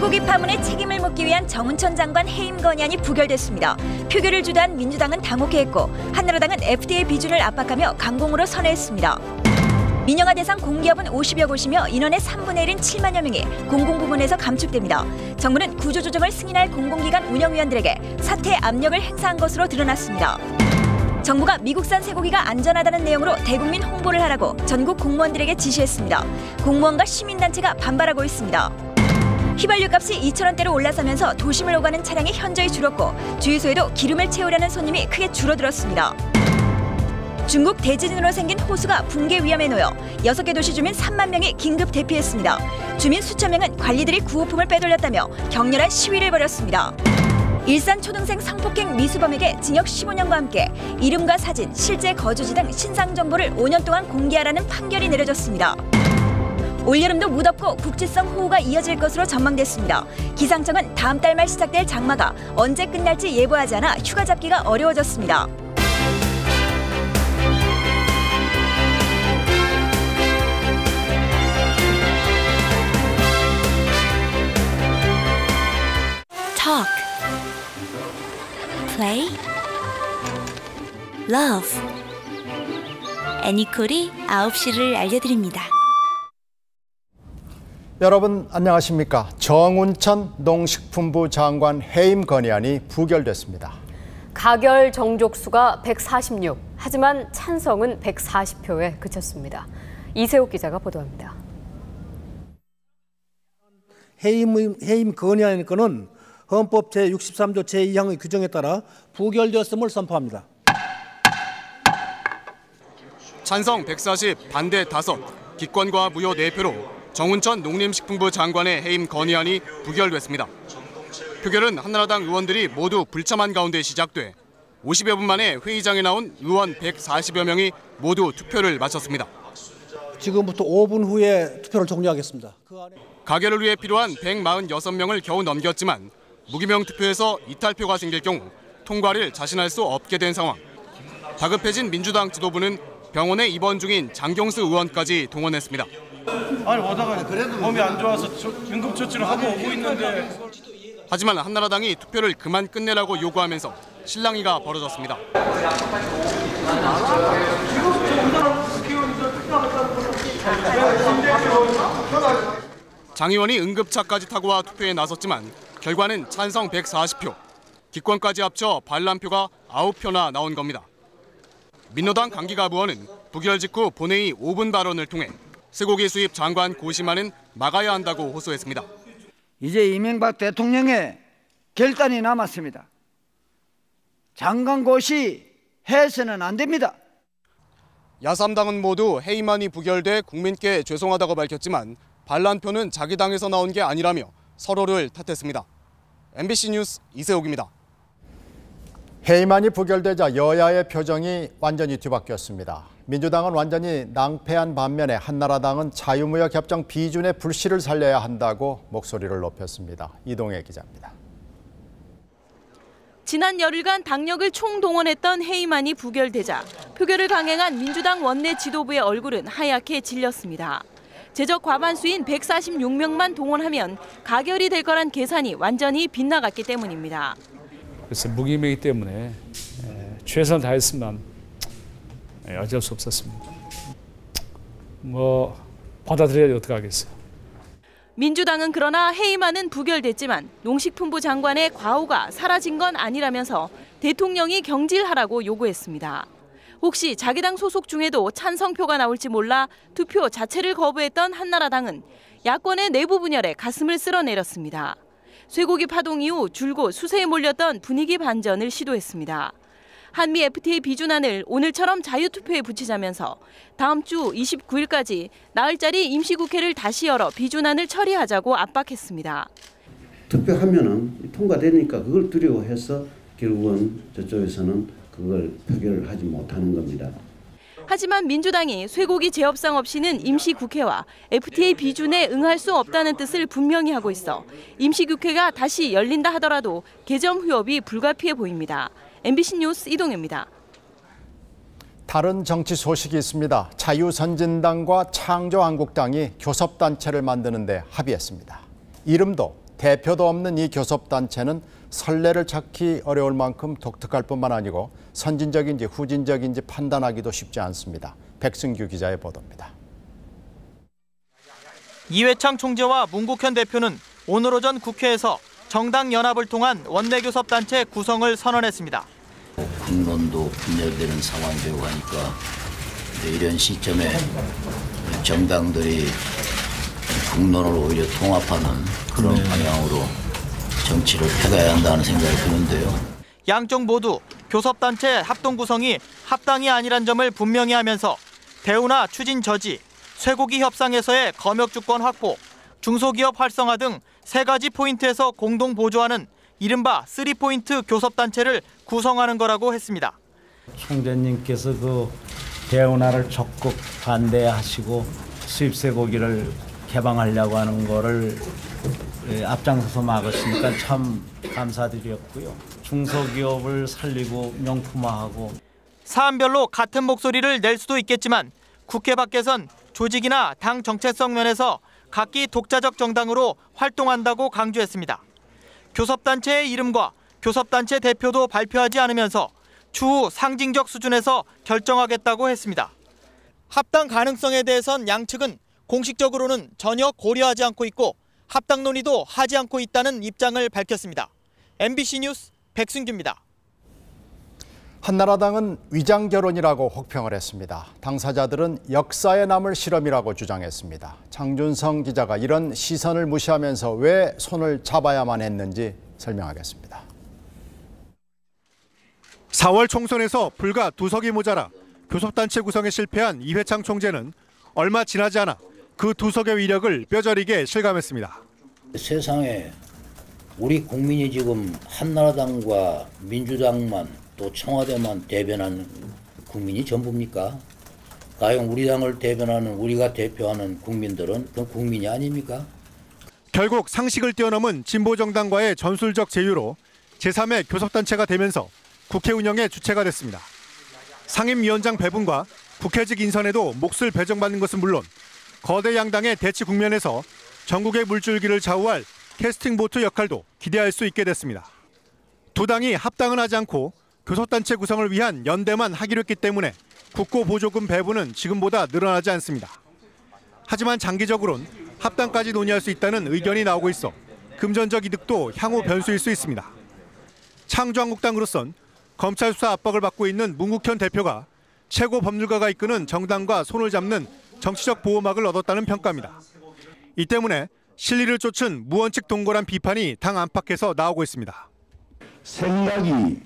쇠고기 파문의 책임을 묻기 위한 정운천 장관 해임 건의안이 부결됐습니다. 표결을 주도한 민주당은 당혹해했고 한나라당은 FDA 비준을 압박하며 강공으로 선회했습니다. 민영화 대상 공기업은 50여 곳이며 인원의 3분의 1인 7만여 명이 공공부문에서 감축됩니다. 정부는 구조조정을 승인할 공공기관 운영위원들에게 사퇴 압력을 행사한 것으로 드러났습니다. 정부가 미국산 쇠고기가 안전하다는 내용으로 대국민 홍보를 하라고 전국 공무원들에게 지시했습니다. 공무원과 시민단체가 반발하고 있습니다. 휘발유값이 2,000원대로 올라서면서 도심을 오가는 차량이 현저히 줄었고 주유소에도 기름을 채우려는 손님이 크게 줄어들었습니다. 중국 대지진으로 생긴 호수가 붕괴 위험에 놓여 6개 도시 주민 3만 명이 긴급 대피했습니다. 주민 수천 명은 관리들이 구호품을 빼돌렸다며 격렬한 시위를 벌였습니다. 일산 초등생 성폭행 미수범에게 징역 15년과 함께 이름과 사진, 실제 거주지 등 신상 정보를 5년 동안 공개하라는 판결이 내려졌습니다. 올여름도 무덥고 국지성 호우가 이어질 것으로 전망됐습니다. 기상청은 다음 달 말 시작될 장마가 언제 끝날지 예보하지 않아 휴가 잡기가 어려워졌습니다. Talk, play, love. 애니콜이 9시를 알려드립니다. 여러분 안녕하십니까? 정운천 농식품부 장관 해임 건의안이 부결됐습니다. 가결 정족수가 146, 하지만 찬성은 140표에 그쳤습니다. 이세옥 기자가 보도합니다. 해임 건의안의 건은 헌법 제63조 제2항의 규정에 따라 부결되었음을 선포합니다. 찬성 140, 반대 5, 기권과 무효 4표로 정운천 농림식품부 장관의 해임 건의안이 부결됐습니다. 표결은 한나라당 의원들이 모두 불참한 가운데 시작돼 50여 분 만에 회의장에 나온 의원 140여 명이 모두 투표를 마쳤습니다. 지금부터 5분 후에 투표를 종료하겠습니다. 가결을 위해 필요한 146명을 겨우 넘겼지만 무기명 투표에서 이탈표가 생길 경우 통과를 자신할 수 없게 된 상황. 다급해진 민주당 지도부는 병원에 입원 중인 장경수 의원까지 동원했습니다. 아니 오다가 몸이 안 좋아서 응급처치를 하고 오고 있는데. 하지만 한나라당이 투표를 그만 끝내라고 요구하면서 실랑이가 벌어졌습니다. 장 의원이 응급차까지 타고 와 투표에 나섰지만 결과는 찬성 140표, 기권까지 합쳐 반란표가 9표나 나온 겁니다. 민노당 강기갑 의원은 부결 직후 본회의 5분 발언을 통해 쇠고기 수입 장관 고심안은 막아야 한다고 호소했습니다. 이제 이명박 대통령의 결단이 남았습니다. 장관 고시 해서는 안 됩니다. 야3당은 모두 해임안이 부결돼 국민께 죄송하다고 밝혔지만 반란표는 자기 당에서 나온 게 아니라며 서로를 탓했습니다. MBC 뉴스 이세옥입니다. 해임안이 부결되자 여야의 표정이 완전히 뒤바뀌었습니다. 민주당은 완전히 낭패한 반면에 한나라당은 자유무역 협정 비준의 불씨를 살려야 한다고 목소리를 높였습니다. 이동혜 기자입니다. 지난 열흘간 당력을 총동원했던 해임안이 부결되자 표결을 강행한 민주당 원내 지도부의 얼굴은 하얗게 질렸습니다. 제적 과반수인 146명만 동원하면 가결이 될 거란 계산이 완전히 빗나갔기 때문입니다. 그래서 무기명이기 때문에 최선을 다했지만 어쩔 수 없었습니다. 받아들여야 어떡하겠어요. 민주당은 그러나 해임안은 부결됐지만 농식품부 장관의 과오가 사라진 건 아니라면서 대통령이 경질하라고 요구했습니다. 혹시 자기 당 소속 중에도 찬성표가 나올지 몰라 투표 자체를 거부했던 한나라당은 야권의 내부 분열에 가슴을 쓸어내렸습니다. 쇠고기 파동 이후 줄곧 수세에 몰렸던 분위기 반전을 시도했습니다. 한미 FTA 비준안을 오늘처럼 자유투표에 붙이자면서 다음 주 29일까지 나흘짜리 임시국회를 다시 열어 비준안을 처리하자고 압박했습니다. 투표하면은 통과되니까 그걸 두려워해서 결국은 저쪽에서는 그걸 표결을 하지 못하는 겁니다. 하지만 민주당이 쇠고기 제협상 없이는 임시국회와 FTA 비준에 응할 수 없다는 뜻을 분명히 하고 있어 임시국회가 다시 열린다 하더라도 개점 후협이 불가피해 보입니다. MBC 뉴스 이동혜입니다. 다른 정치 소식이 있습니다. 자유선진당과 창조한국당이 교섭단체를 만드는 데 합의했습니다. 이름도 대표도 없는 이 교섭단체는 선례를 찾기 어려울 만큼 독특할 뿐만 아니고 선진적인지 후진적인지 판단하기도 쉽지 않습니다. 백승규 기자의 보도입니다. 이회창 총재와 문국현 대표는 오늘 오전 국회에서 정당 연합을 통한 원내교섭단체 구성을 선언했습니다. 국론도 분열되는 상황이라고 하니까 이런 시점에 정당들이 국론을 오히려 통합하는 그런 방향으로 정치를 해가야 한다는 생각이 드는데요. 양쪽 모두 교섭단체 합동 구성이 합당이 아니란 점을 분명히 하면서 대우나 추진 저지, 쇠고기 협상에서의 검역주권 확보, 중소기업 활성화 등 3가지 포인트에서 공동 보조하는 이른바 3포인트 교섭단체를 구성하는 거라고 했습니다. 총재님께서 그 대운하를 적극 반대하시고 수입 쇠고기를 개방하려고 하는 거를 앞장서서 막으시니까 참 감사드렸고요. 중소기업을 살리고 명품화하고. 사안별로 같은 목소리를 낼 수도 있겠지만 국회 밖에선 조직이나 당 정체성 면에서 각기 독자적 정당으로 활동한다고 강조했습니다. 교섭단체의 이름과 교섭단체 대표도 발표하지 않으면서 추후 상징적 수준에서 결정하겠다고 했습니다. 합당 가능성에 대해선 양측은 공식적으로는 전혀 고려하지 않고 있고 합당 논의도 하지 않고 있다는 입장을 밝혔습니다. MBC 뉴스 백승규입니다. 한나라당은 위장결혼이라고 혹평을 했습니다. 당사자들은 역사에 남을 실험이라고 주장했습니다. 장준성 기자가 이런 시선을 무시하면서 왜 손을 잡아야만 했는지 설명하겠습니다. 4월 총선에서 불과 2석이 모자라 교섭단체 구성에 실패한 이회창 총재는 얼마 지나지 않아 그 2석의 위력을 뼈저리게 실감했습니다. 세상에 우리 국민이 지금 한나라당과 민주당만 또 청와대만 대변하는 국민이 전부입니까? 과연 우리 당을 대변하는 우리가 대표하는 국민들은 그건 국민이 아닙니까? 결국 상식을 뛰어넘은 진보정당과의 전술적 제휴로 제3의 교섭단체가 되면서 국회 운영의 주체가 됐습니다. 상임위원장 배분과 국회직 인선에도 몫을 배정받는 것은 물론 거대 양당의 대치 국면에서 전국의 물줄기를 좌우할 캐스팅보트 역할도 기대할 수 있게 됐습니다. 두 당이 합당은 하지 않고 교섭단체 구성을 위한 연대만 하기로 했기 때문에 국고보조금 배분은 지금보다 늘어나지 않습니다. 하지만 장기적으로는 합당까지 논의할 수 있다는 의견이 나오고 있어 금전적 이득도 향후 변수일 수 있습니다. 창조한국당으로선 검찰 수사 압박을 받고 있는 문국현 대표가 최고 법률가가 이끄는 정당과 손을 잡는 정치적 보호막을 얻었다는 평가입니다. 이 때문에 실리를 쫓은 무원칙 동거란 비판이 당 안팎에서 나오고 있습니다. 생각이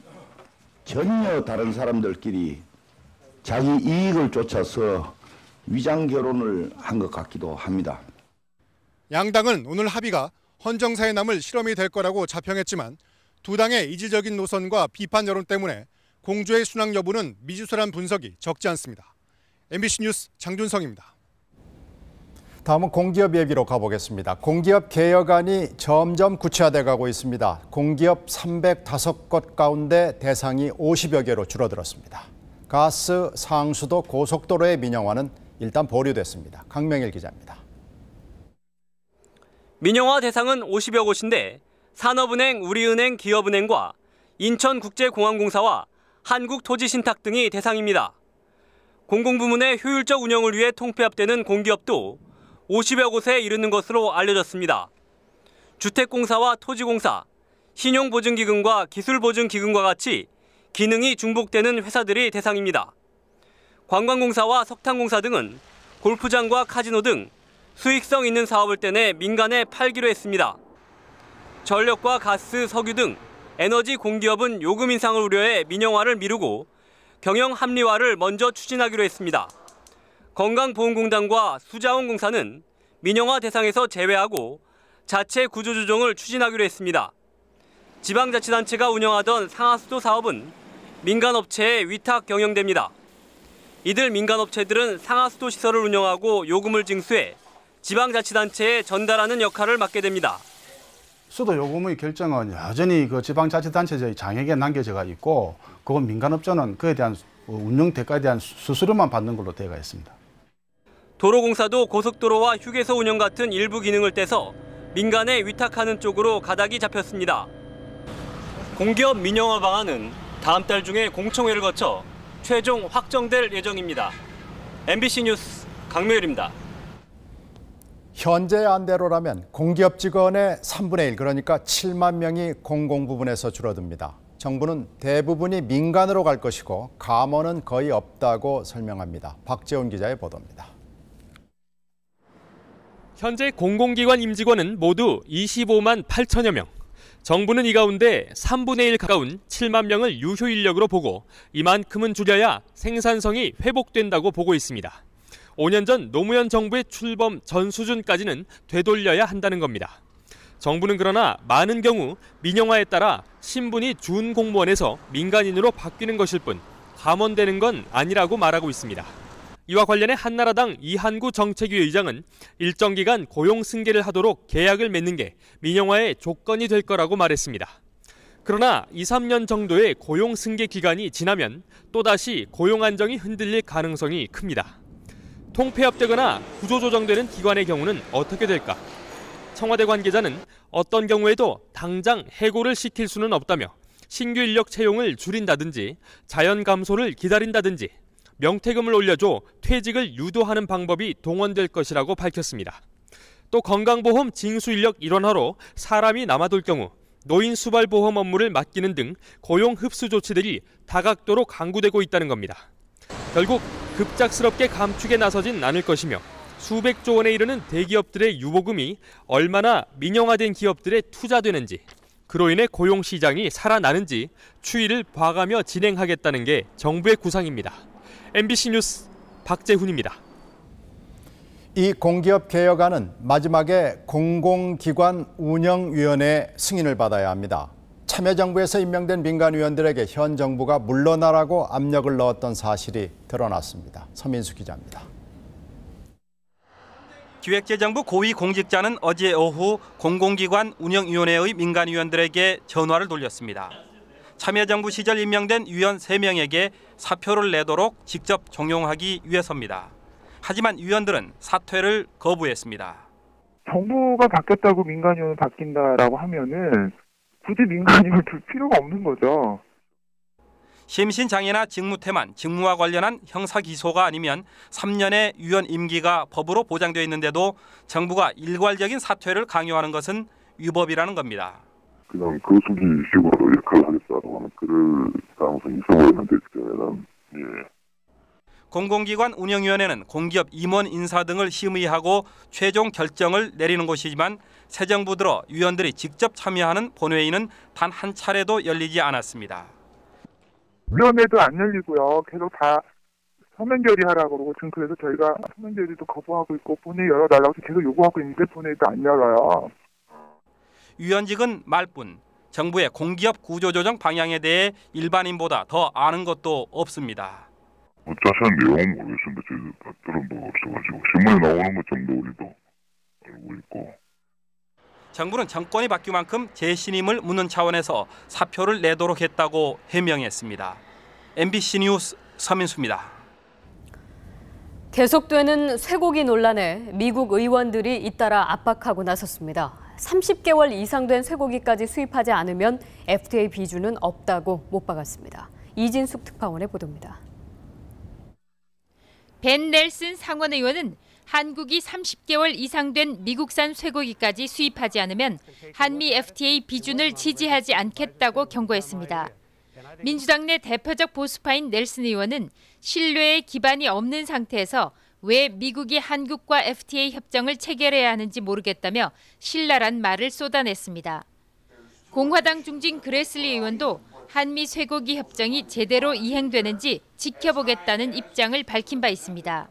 전혀 다른 사람들끼리 자기 이익을 쫓아서 위장 결혼을 한 것 같기도 합니다. 양당은 오늘 합의가 헌정사에 남을 실험이 될 거라고 자평했지만 두 당의 이질적인 노선과 비판 여론 때문에 공조의 순항 여부는 미지수란 분석이 적지 않습니다. MBC 뉴스 장준성입니다. 다음은 공기업 얘기로 가보겠습니다. 공기업 개혁안이 점점 구체화돼 가고 있습니다. 공기업 305곳 가운데 대상이 50여 개로 줄어들었습니다. 가스, 상수도, 고속도로의 민영화는 일단 보류됐습니다. 강명일 기자입니다. 민영화 대상은 50여 곳인데 산업은행, 우리은행, 기업은행과 인천국제공항공사와 한국토지신탁 등이 대상입니다. 공공부문의 효율적 운영을 위해 통폐합되는 공기업도 50여 곳에 이르는 것으로 알려졌습니다. 주택공사와 토지공사, 신용보증기금과 기술보증기금과 같이 기능이 중복되는 회사들이 대상입니다. 관광공사와 석탄공사 등은 골프장과 카지노 등 수익성 있는 사업을 떼내 민간에 팔기로 했습니다. 전력과 가스, 석유 등 에너지 공기업은 요금 인상을 우려해 민영화를 미루고 경영 합리화를 먼저 추진하기로 했습니다. 건강보험공단과 수자원공사는 민영화 대상에서 제외하고 자체 구조조정을 추진하기로 했습니다. 지방자치단체가 운영하던 상하수도 사업은 민간업체에 위탁 경영됩니다. 이들 민간업체들은 상하수도 시설을 운영하고 요금을 징수해 지방자치단체에 전달하는 역할을 맡게 됩니다. 수도 요금의 결정은 여전히 그 지방자치단체의 장에게 남겨져 있고, 그건 민간업자는 그에 대한 운영 대가에 대한 수수료만 받는 걸로 되어 있습니다. 도로공사도 고속도로와 휴게소 운영 같은 일부 기능을 떼서 민간에 위탁하는 쪽으로 가닥이 잡혔습니다. 공기업 민영화 방안은 다음 달 중에 공청회를 거쳐 최종 확정될 예정입니다. MBC 뉴스 강명일입니다. 현재 안대로라면 공기업 직원의 3분의 1, 그러니까 7만 명이 공공부문에서 줄어듭니다. 정부는 대부분이 민간으로 갈 것이고 감원은 거의 없다고 설명합니다. 박재훈 기자의 보도입니다. 현재 공공기관 임직원은 모두 25만 8천여 명. 정부는 이 가운데 3분의 1 가까운 7만 명을 유효 인력으로 보고 이만큼은 줄여야 생산성이 회복된다고 보고 있습니다. 5년 전 노무현 정부의 출범 전 수준까지는 되돌려야 한다는 겁니다. 정부는 그러나 많은 경우 민영화에 따라 신분이 준 공무원에서 민간인으로 바뀌는 것일 뿐 감원되는 건 아니라고 말하고 있습니다. 이와 관련해 한나라당 이한구 정책위 의장은 일정 기간 고용 승계를 하도록 계약을 맺는 게 민영화의 조건이 될 거라고 말했습니다. 그러나 2, 3년 정도의 고용 승계 기간이 지나면 또다시 고용 안정이 흔들릴 가능성이 큽니다. 통폐합되거나 구조조정되는 기관의 경우는 어떻게 될까? 청와대 관계자는 어떤 경우에도 당장 해고를 시킬 수는 없다며 신규 인력 채용을 줄인다든지 자연 감소를 기다린다든지 명퇴금을 올려줘 퇴직을 유도하는 방법이 동원될 것이라고 밝혔습니다. 또 건강보험 징수 인력 일원화로 사람이 남아돌 경우 노인 수발보험 업무를 맡기는 등 고용 흡수 조치들이 다각도로 강구되고 있다는 겁니다. 결국 급작스럽게 감축에 나서진 않을 것이며 수백조 원에 이르는 대기업들의 유보금이 얼마나 민영화된 기업들에 투자되는지, 그로 인해 고용시장이 살아나는지 추이를 봐가며 진행하겠다는 게 정부의 구상입니다. MBC 뉴스 박재훈입니다. 이 공기업 개혁안은 마지막에 공공기관 운영위원회 승인을 받아야 합니다. 참여정부에서 임명된 민간위원들에게 현 정부가 물러나라고 압력을 넣었던 사실이 드러났습니다. 서민수 기자입니다. 기획재정부 고위공직자는 어제 오후 공공기관 운영위원회의 민간위원들에게 전화를 돌렸습니다. 참여정부 시절 임명된 위원 3명에게 사표를 내도록 직접 종용하기 위해서입니다. 하지만 위원들은 사퇴를 거부했습니다. 정부가 바뀌었다고 민간위원이 바뀐다라고 하면은 굳이 민간위원을 둘 필요가 없는 거죠. 심신장애나 직무태만, 직무와 관련한 형사기소가 아니면 3년의 위원 임기가 법으로 보장되어 있는데도 정부가 일괄적인 사퇴를 강요하는 것은 위법이라는 겁니다. 그냥 거수기식으로 역할을 하겠다고 하는 그럴 가능성이 있어 보이는데 그때는 공공기관 운영위원회는 공기업 임원 인사 등을 심의하고 최종 결정을 내리는 곳이지만 새 정부 들어 위원들이 직접 참여하는 본회의는 단 한 차례도 열리지 않았습니다. 위원회도 안 열리고요. 계속 다 서면 결의하라고 그러고 지금 그래서 저희가 서면 결의도 거부하고 있고 본회의 열어달라고 계속 요구하고 있는데 본회의도 안 열어요. 위원직은 말뿐 정부의 공기업 구조조정 방향에 대해 일반인보다 더 아는 것도 없습니다. 자세한 내용은 모르겠습니다. 저희도 들은 바가 없어가지고 신문에 나오는 것 정도 우리도 알고 있고. 정부는 정권이 바뀐 만큼 재신임을 묻는 차원에서 사표를 내도록 했다고 해명했습니다. MBC 뉴스 서민수입니다. 계속되는 쇠고기 논란에 미국 의원들이 잇따라 압박하고 나섰습니다. 30개월 이상 된 쇠고기까지 수입하지 않으면 FDA 비준은 없다고 못 박았습니다. 이진숙 특파원의 보도입니다. 벤 넬슨 상원 의원은 한국이 30개월 이상 된 미국산 쇠고기까지 수입하지 않으면 한미 FTA 비준을 지지하지 않겠다고 경고했습니다. 민주당 내 대표적 보수파인 넬슨 의원은 신뢰에 기반이 없는 상태에서 왜 미국이 한국과 FTA 협정을 체결해야 하는지 모르겠다며 신랄한 말을 쏟아냈습니다. 공화당 중진 그레슬리 의원도 한미 쇠고기 협정이 제대로 이행되는지 지켜보겠다는 입장을 밝힌 바 있습니다.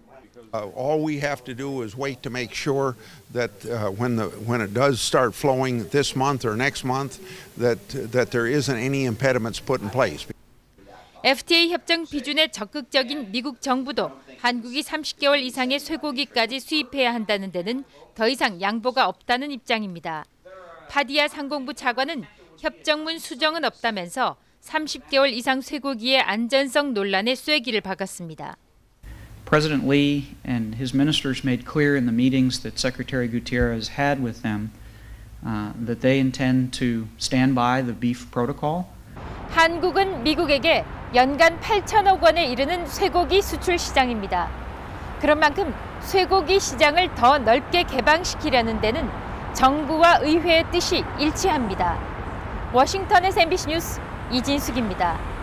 All we have to do is wait to make sure that when it does start flowing this month or next month, that there isn't any impediments put in place. FTA 협정 비준에 적극적인 미국 정부도 한국이 30개월 이상의 쇠고기까지 수입해야 한다는 데는 더 이상 양보가 없다는 입장입니다. 파디아 상공부 차관은 협정문 수정은 없다면서 30개월 이상 쇠고기의 안전성 논란에 쐐기를 박았습니다. President Lee and his ministers made clear in the meetings that Secretary Gutierrez had with them that they intend to stand by the beef protocol. 한국은 미국에게 연간 8천억 원에 이르는 쇠고기 수출 시장입니다. 그런 만큼 쇠고기 시장을 더 넓게 개방시키려는 데는 정부와 의회의 뜻이 일치합니다. 워싱턴에서 MBC 뉴스 이진숙입니다.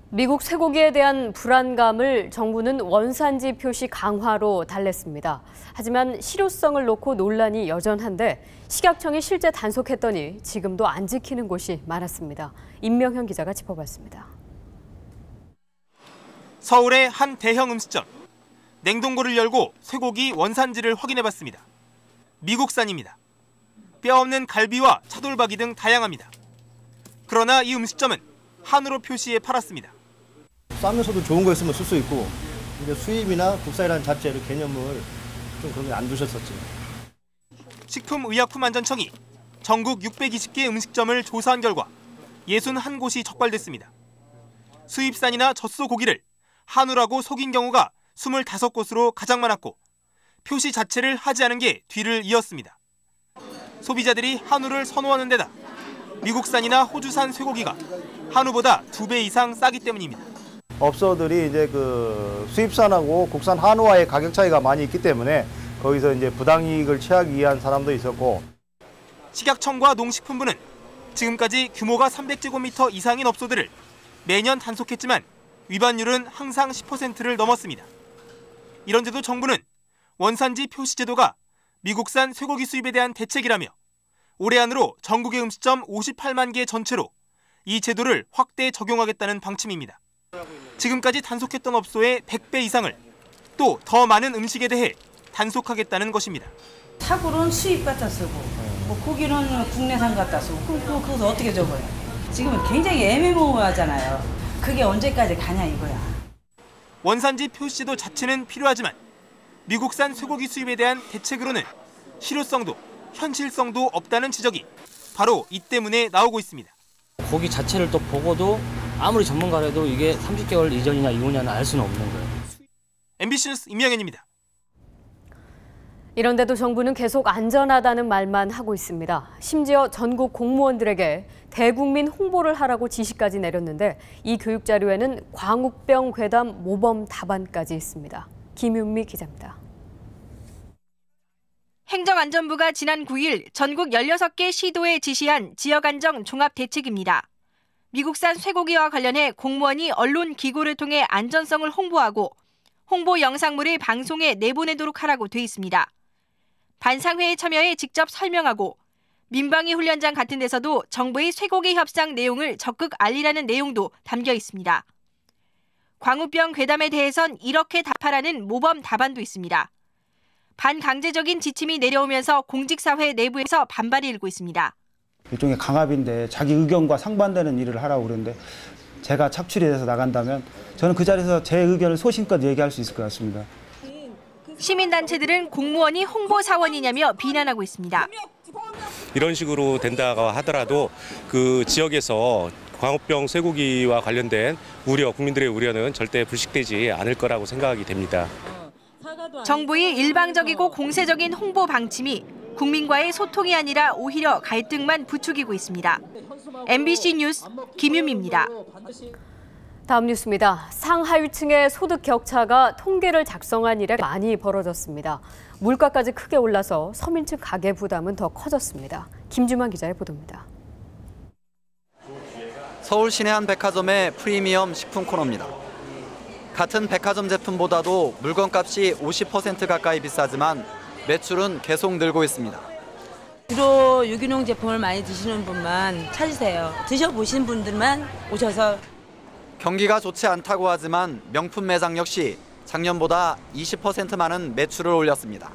미국 쇠고기에 대한 불안감을 정부는 원산지 표시 강화로 달랬습니다. 하지만 실효성을 놓고 논란이 여전한데 식약청이 실제 단속했더니 지금도 안 지키는 곳이 많았습니다. 임명현 기자가 짚어봤습니다. 서울의 한 대형 음식점. 냉동고를 열고 쇠고기 원산지를 확인해봤습니다. 미국산입니다. 뼈 없는 갈비와 차돌박이 등 다양합니다. 그러나 이 음식점은 한우로 표시해 팔았습니다. 싸면서도 좋은 거 있으면 쓸 수 있고 이제 수입이나 국산이라는 자체를 개념을 좀 그런 게 안 두셨었지. 식품의약품안전청이 전국 620개 음식점을 조사한 결과 61곳이 적발됐습니다. 수입산이나 젖소 고기를 한우라고 속인 경우가 25곳으로 가장 많았고 표시 자체를 하지 않은 게 뒤를 이었습니다. 소비자들이 한우를 선호하는 데다 미국산이나 호주산 쇠고기가 한우보다 2배 이상 싸기 때문입니다. 업소들이 이제 그 수입산하고 국산 한우와의 가격 차이가 많이 있기 때문에 거기서 이제 부당이익을 취하기 위한 사람도 있었고. 식약청과 농식품부는 지금까지 규모가 300제곱미터 이상인 업소들을 매년 단속했지만 위반율은 항상 10%를 넘었습니다. 이런데도 정부는 원산지 표시 제도가 미국산 쇠고기 수입에 대한 대책이라며 올해 안으로 전국의 음식점 58만 개 전체로 이 제도를 확대 적용하겠다는 방침입니다. 지금까지 단속했던 업소의 100배 이상을 또 더 많은 음식에 대해 단속하겠다는 것입니다. 사골은 수입 갖다 쓰고 뭐 고기는 국내산 갖다 쓰고 그것을 어떻게 적어요? 지금은 굉장히 애매모호하잖아요. 그게 언제까지 가냐 이거야. 원산지 표시제도 자체는 필요하지만 미국산 쇠고기 수입에 대한 대책으로는 실효성도 현실성도 없다는 지적이 바로 이 때문에 나오고 있습니다. 고기 자체를 또 보고도 아무리 전문가라도 이게 30개월 이전이냐 이후냐는 알 수는 없는 거예요. MBC 뉴스 임명현입니다. 이런데도 정부는 계속 안전하다는 말만 하고 있습니다. 심지어 전국 공무원들에게 대국민 홍보를 하라고 지시까지 내렸는데 이 교육 자료에는 광우병 괴담 모범 답안까지 있습니다. 김윤미 기자입니다. 행정안전부가 지난 9일 전국 16개 시도에 지시한 지역안정 종합대책입니다. 미국산 쇠고기와 관련해 공무원이 언론 기고를 통해 안전성을 홍보하고 홍보 영상물을 방송에 내보내도록 하라고 돼 있습니다. 반상회에 참여해 직접 설명하고 민방위 훈련장 같은 데서도 정부의 쇠고기 협상 내용을 적극 알리라는 내용도 담겨 있습니다. 광우병 괴담에 대해선 이렇게 답하라는 모범 답안도 있습니다. 반강제적인 지침이 내려오면서 공직사회 내부에서 반발이 일고 있습니다. 일종의 강압인데 자기 의견과 상반되는 일을 하라고 그러는데 제가 착출이 돼서 나간다면 저는 그 자리에서 제 의견을 소신껏 얘기할 수 있을 것 같습니다. 시민단체들은 공무원이 홍보사원이냐며 비난하고 있습니다. 이런 식으로 된다고 하더라도 그 지역에서 광우병 쇠고기와 관련된 우려, 국민들의 우려는 절대 불식되지 않을 거라고 생각이 됩니다. 정부의 일방적이고 공세적인 홍보 방침이 국민과의 소통이 아니라 오히려 갈등만 부추기고 있습니다. MBC 뉴스 김유미입니다. 다음 뉴스입니다. 상하위층의 소득 격차가 통계를 작성한 이래 많이 벌어졌습니다. 물가까지 크게 올라서 서민층 가계 부담은 더 커졌습니다. 김주만 기자의 보도입니다. 서울 시내 한 백화점의 프리미엄 식품 코너입니다. 같은 백화점 제품보다도 물건값이 50% 가까이 비싸지만 매출은 계속 늘고 있습니다. 주로 유기농 제품을 많이 드시는 분만 찾으세요. 드셔보신 분들만 오셔서. 경기가 좋지 않다고 하지만 명품 매장 역시 작년보다 20% 많은 매출을 올렸습니다.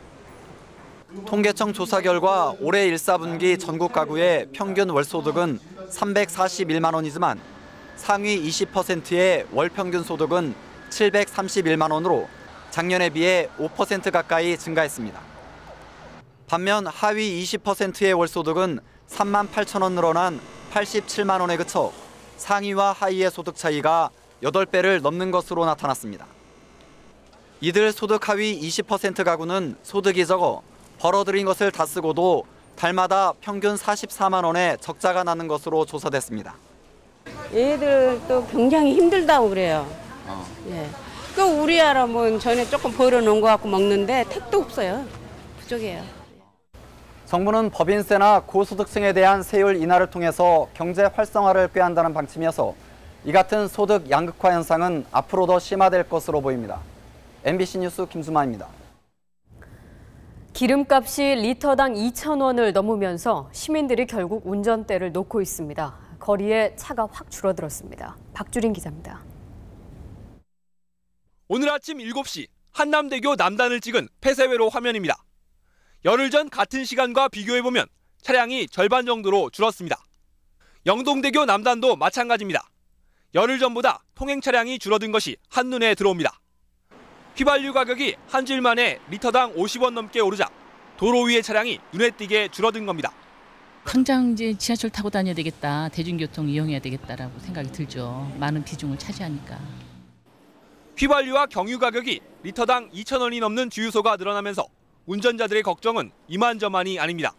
통계청 조사 결과 올해 1사분기 전국 가구의 평균 월소득은 341만 원이지만 상위 20%의 월 평균 소득은 731만 원으로 작년에 비해 5% 가까이 증가했습니다. 반면 하위 20%의 월소득은 3만 8천 원 늘어난 87만 원에 그쳐 상위와 하위의 소득 차이가 8배를 넘는 것으로 나타났습니다. 이들 소득 하위 20% 가구는 소득이 적어 벌어들인 것을 다 쓰고도 달마다 평균 44만 원의 적자가 나는 것으로 조사됐습니다. 얘들도 굉장히 힘들다고 그래요. 예. 그 우리 아람은 전에 조금 벌어놓은 거 갖고 먹는데 택도 없어요. 부족해요. 정부는 법인세나 고소득층에 대한 세율 인하를 통해서 경제 활성화를 꾀한다는 방침이어서 이 같은 소득 양극화 현상은 앞으로 더 심화될 것으로 보입니다. MBC 뉴스 김수만입니다. 기름값이 리터당 2,000원을 넘으면서 시민들이 결국 운전대를 놓고 있습니다. 거리에 차가 확 줄어들었습니다. 박주린 기자입니다. 오늘 아침 7시 한남대교 남단을 찍은 폐쇄회로 화면입니다. 열흘 전 같은 시간과 비교해보면 차량이 절반 정도로 줄었습니다. 영동대교 남단도 마찬가지입니다. 열흘 전보다 통행 차량이 줄어든 것이 한눈에 들어옵니다. 휘발유 가격이 한 주일 만에 리터당 50원 넘게 오르자 도로 위의 차량이 눈에 띄게 줄어든 겁니다. 당장 이제 지하철 타고 다녀야 되겠다, 대중교통 이용해야 되겠다라고 생각이 들죠. 많은 비중을 차지하니까. 휘발유와 경유 가격이 리터당 2,000원이 넘는 주유소가 늘어나면서 운전자들의 걱정은 이만저만이 아닙니다.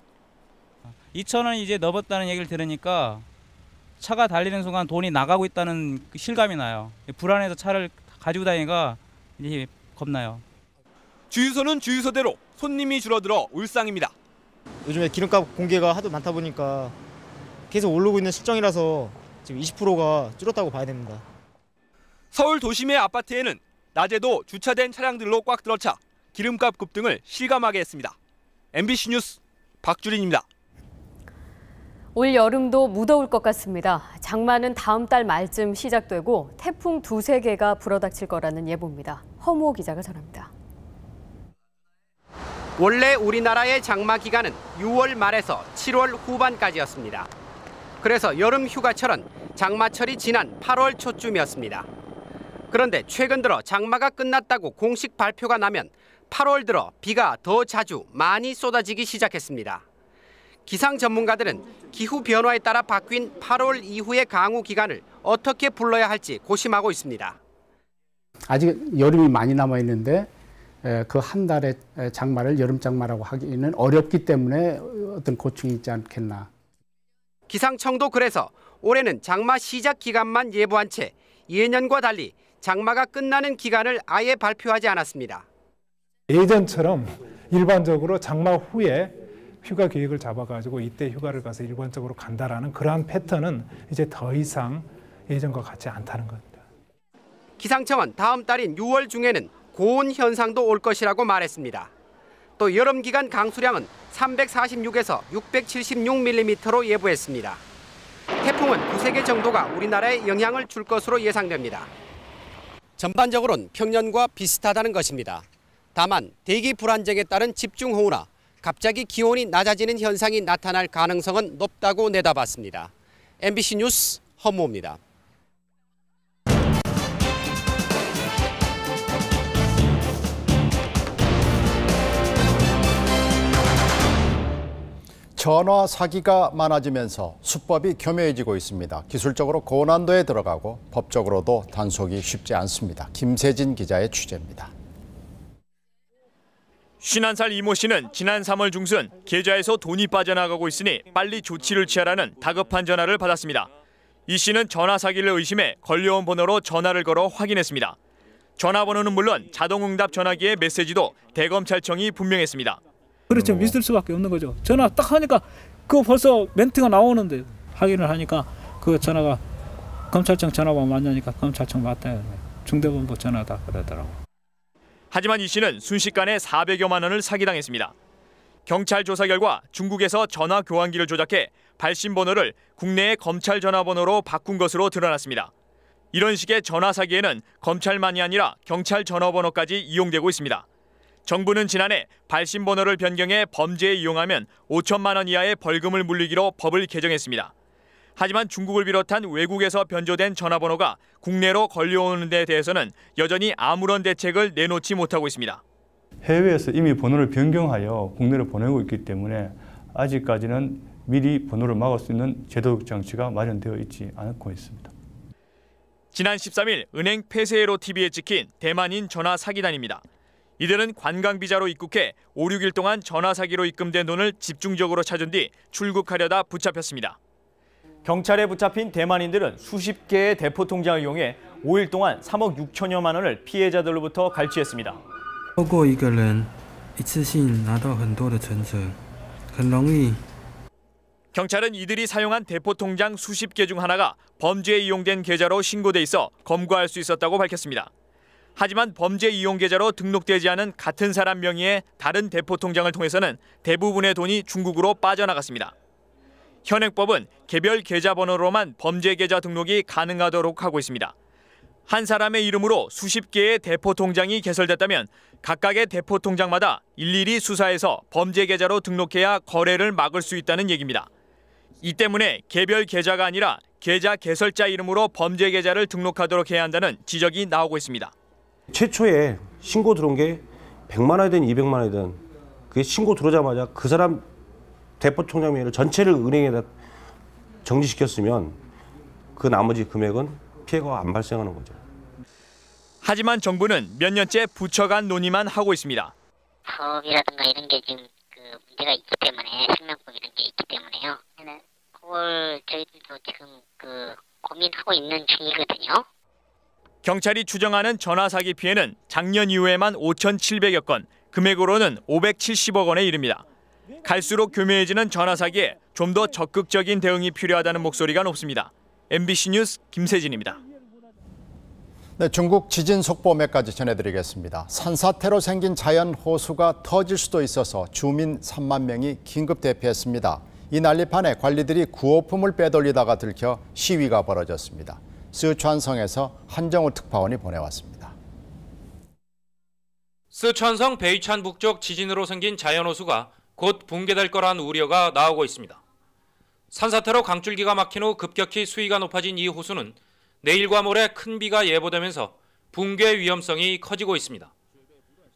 2,000원이 이제 넘었다는 얘기를 들으니까 차가 달리는 순간 돈이 나가고 있다는 실감이 나요. 불안해서 차를 가지고 다니니까 이제 겁나요. 주유소는 주유소대로 손님이 줄어들어 울상입니다. 요즘에 기름값 공개가 하도 많다 보니까 계속 오르고 있는 실정이라서 지금 20%가 줄었다고 봐야 됩니다. 서울 도심의 아파트에는 낮에도 주차된 차량들로 꽉 들어차 기름값 급등을 실감하게 했습니다. MBC 뉴스 박주린입니다. 올 여름도 무더울 것 같습니다. 장마는 다음 달 말쯤 시작되고 태풍 2-3개가 불어닥칠 거라는 예보입니다. 허무호 기자가 전합니다. 원래 우리나라의 장마 기간은 6월 말에서 7월 후반까지였습니다. 그래서 여름 휴가철은 장마철이 지난 8월 초쯤이었습니다. 그런데 최근 들어 장마가 끝났다고 공식 발표가 나면 8월 들어 비가 더 자주 많이 쏟아지기 시작했습니다. 기상 전문가들은 기후 변화에 따라 바뀐 8월 이후의 강우 기간을 어떻게 불러야 할지 고심하고 있습니다. 아직 여름이 많이 남아 있는데 그 한 달의 장마를 여름 장마라고 하기는 어렵기 때문에 어떤 고충이 있지 않겠나. 기상청도 그래서 올해는 장마 시작 기간만 예보한 채 예년과 달리 장마가 끝나는 기간을 아예 발표하지 않았습니다. 예전처럼 일반적으로 장마 후에 휴가 계획을 잡아가지고 이때 휴가를 가서 일반적으로 간다라는 그러한 패턴은 이제 더 이상 예전과 같지 않다는 겁니다. 기상청은 다음 달인 6월 중에는 고온 현상도 올 것이라고 말했습니다. 또 여름 기간 강수량은 346에서 676mm로 예보했습니다. 태풍은 2-3개 정도가 우리나라에 영향을 줄 것으로 예상됩니다. 전반적으로는 평년과 비슷하다는 것입니다. 다만 대기 불안정에 따른 집중호우나 갑자기 기온이 낮아지는 현상이 나타날 가능성은 높다고 내다봤습니다. MBC 뉴스 허무호입니다. 전화 사기가 많아지면서 수법이 교묘해지고 있습니다. 기술적으로 고난도에 들어가고 법적으로도 단속이 쉽지 않습니다. 김세진 기자의 취재입니다. 51살 이모 씨는 지난 3월 중순 계좌에서 돈이 빠져나가고 있으니 빨리 조치를 취하라는 다급한 전화를 받았습니다. 이 씨는 전화 사기를 의심해 걸려온 번호로 전화를 걸어 확인했습니다. 전화번호는 물론 자동응답 전화기의 메시지도 대검찰청이 분명했습니다. 그렇죠. 믿을 수밖에 없는 거죠. 전화 딱 하니까 그 벌써 멘트가 나오는데 확인을 하니까 그 전화가 검찰청 전화번호 맞냐니까 검찰청 맞다. 중대본부 전화다 그러더라고. 하지만 이 씨는 순식간에 400여만 원을 사기당했습니다. 경찰 조사 결과 중국에서 전화 교환기를 조작해 발신 번호를 국내의 검찰 전화번호로 바꾼 것으로 드러났습니다. 이런 식의 전화 사기에는 검찰만이 아니라 경찰 전화번호까지 이용되고 있습니다. 정부는 지난해 발신 번호를 변경해 범죄에 이용하면 5천만 원 이하의 벌금을 물리기로 법을 개정했습니다. 하지만 중국을 비롯한 외국에서 변조된 전화번호가 국내로 걸려오는 데 대해서는 여전히 아무런 대책을 내놓지 못하고 있습니다. 해외에서 이미 번호를 변경하여 국내로 보내고 있기 때문에 아직까지는 미리 번호를 막을 수 있는 제도적 장치가 마련되어 있지 않고 있습니다. 지난 13일 은행 폐쇄회로 TV에 찍힌 대만인 전화 사기단입니다. 이들은 관광비자로 입국해 5, 6일 동안 전화 사기로 입금된 돈을 집중적으로 찾은 뒤 출국하려다 붙잡혔습니다. 경찰에 붙잡힌 대만인들은 수십 개의 대포 통장을 이용해 5일 동안 3억 6천여만 원을 피해자들로부터 갈취했습니다. 透过一个人一次性拿到很多的存折，很容易。 경찰은 이들이 사용한 대포 통장 수십 개 중 하나가 범죄에 이용된 계좌로 신고돼 있어 검거할 수 있었다고 밝혔습니다. 하지만 범죄 이용 계좌로 등록되지 않은 같은 사람 명의의 다른 대포 통장을 통해서는 대부분의 돈이 중국으로 빠져나갔습니다. 현행법은 개별 계좌 번호로만 범죄 계좌 등록이 가능하도록 하고 있습니다. 한 사람의 이름으로 수십 개의 대포 통장이 개설됐다면 각각의 대포 통장마다 일일이 수사해서 범죄 계좌로 등록해야 거래를 막을 수 있다는 얘기입니다. 이 때문에 개별 계좌가 아니라 계좌 개설자 이름으로 범죄 계좌를 등록하도록 해야 한다는 지적이 나오고 있습니다. 최초에 신고 들어온 게 100만 원이든 200만 원이든 그게 신고 들어오자마자 그 사람 대포 통장 명의를 전체를 은행에다 정지시켰으면 그 나머지 금액은 피해가 안 발생하는 거죠. 하지만 정부는 몇 년째 부처 간 논의만 하고 있습니다. 사업이라든가 이런 게 지금 문제가 있기 때문에 생명법 이런 게 있기 때문에요. 그걸 저희들도 지금 고민하고 있는 중이거든요. 경찰이 추정하는 전화 사기 피해는 작년 이후에만 5,700여 건, 금액으로는 570억 원에 이릅니다. 갈수록 교묘해지는 전화 사기에 좀 더 적극적인 대응이 필요하다는 목소리가 높습니다. MBC 뉴스 김세진입니다. 네, 중국 지진 속보 몇 가지 전해드리겠습니다. 산사태로 생긴 자연 호수가 터질 수도 있어서 주민 3만 명이 긴급 대피했습니다. 이 난리판에 관리들이 구호품을 빼돌리다가 들켜 시위가 벌어졌습니다. 스촨성에서 한정우 특파원이 보내왔습니다. 스촨성 베이찬 북쪽 지진으로 생긴 자연호수가 곧 붕괴될 거란 우려가 나오고 있습니다. 산사태로 강줄기가 막힌 후 급격히 수위가 높아진 이 호수는 내일과 모레 큰 비가 예보되면서 붕괴 위험성이 커지고 있습니다.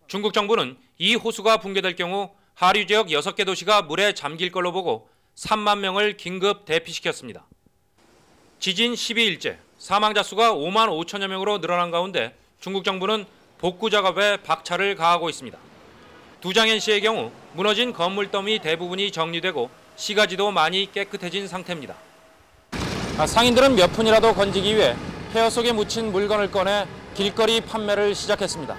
중국 정부는 이 호수가 붕괴될 경우 하류 지역 6개 도시가 물에 잠길 걸로 보고 3만 명을 긴급 대피시켰습니다. 지진 12일째 사망자 수가 5만 5천여 명으로 늘어난 가운데 중국 정부는 복구 작업에 박차를 가하고 있습니다. 두장현시의 경우 무너진 건물 더미 대부분이 정리되고 시가지도 많이 깨끗해진 상태입니다. 상인들은 몇 푼이라도 건지기 위해 폐허 속에 묻힌 물건을 꺼내 길거리 판매를 시작했습니다.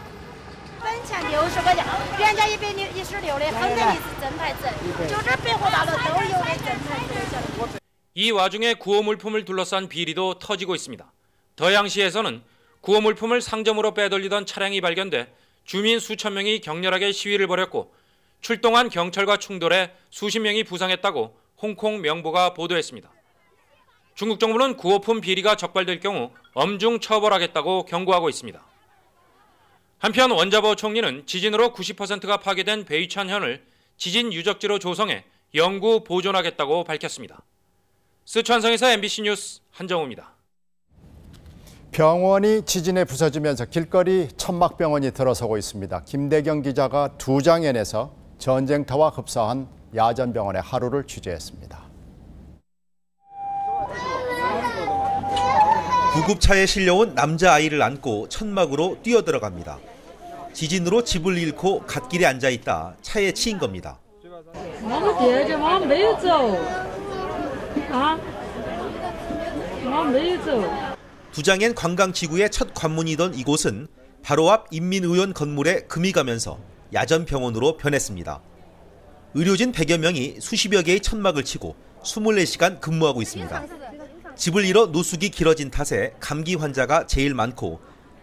이 와중에 구호 물품을 둘러싼 비리도 터지고 있습니다. 더양시에서는 구호 물품을 상점으로 빼돌리던 차량이 발견돼 주민 수천 명이 격렬하게 시위를 벌였고 출동한 경찰과 충돌해 수십 명이 부상했다고 홍콩 명보가 보도했습니다. 중국 정부는 구호품 비리가 적발될 경우 엄중 처벌하겠다고 경고하고 있습니다. 한편 원자보 총리는 지진으로 90%가 파괴된 베이찬현을 지진 유적지로 조성해 영구 보존하겠다고 밝혔습니다. 스촨성에서 MBC 뉴스 한정우입니다. 병원이 지진에 부서지면서 길거리 천막병원이 들어서고 있습니다. 김대경 기자가 두장현에서 전쟁터와 흡사한 야전병원의 하루를 취재했습니다. 구급차에 실려온 남자아이를 안고 천막으로 뛰어들어갑니다. 지진으로 집을 잃고 갓길에 앉아있다 차에 치인 겁니다. 두장현 관광지구의 첫 관문이던 이곳은 바로 앞 인민의원 건물에 금이 가면서 야전병원으로 변했습니다. 의료진 100여 명이 수십여 개의 천막을 치고 24시간 근무하고 있습니다. 집을 잃어 노숙이 길어진 탓에 감기 환자가 제일 많고